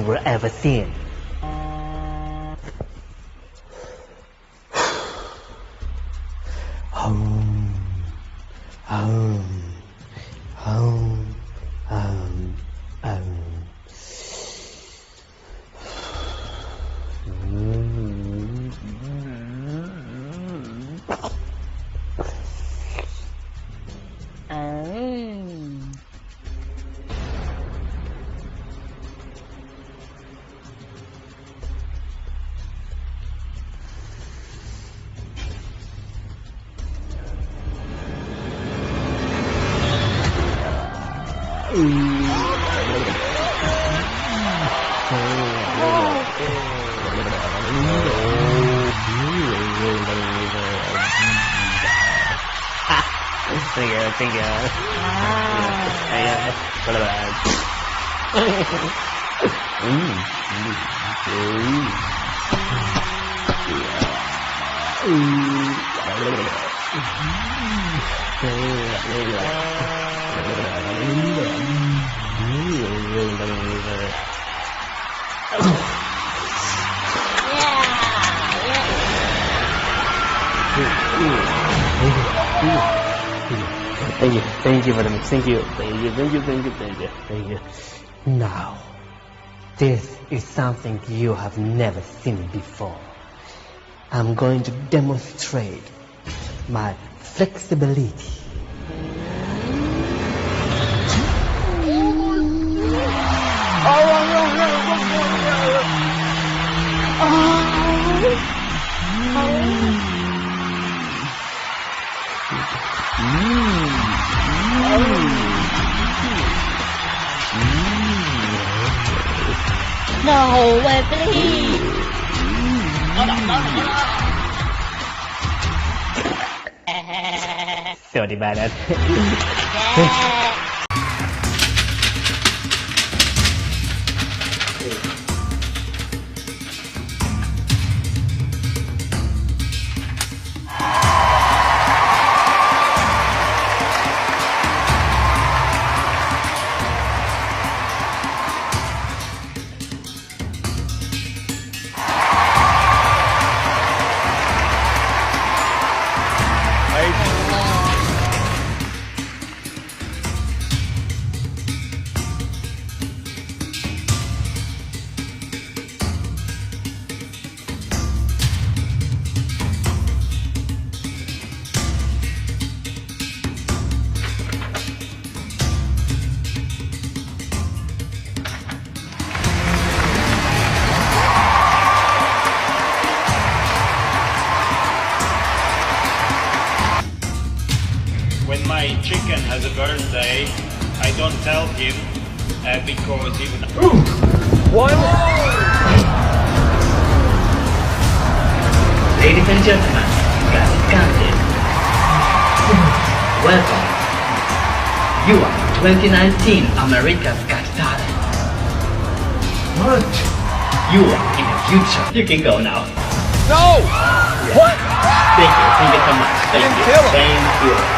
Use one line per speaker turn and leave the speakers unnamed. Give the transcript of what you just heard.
will ever seen. Thank you. Thank you very much. Thank you. Now, this is something you have never seen before. I'm going to demonstrate my flexibility.
No way, please.
Sorry about that.
When my chicken has a birthday, I don't tell him because he would...
What? Ladies and gentlemen, got it counted. Welcome. You are 2019 America's Got Talent. What? You are in the future. You can go now.
No!
What? Thank you so much. Thank you.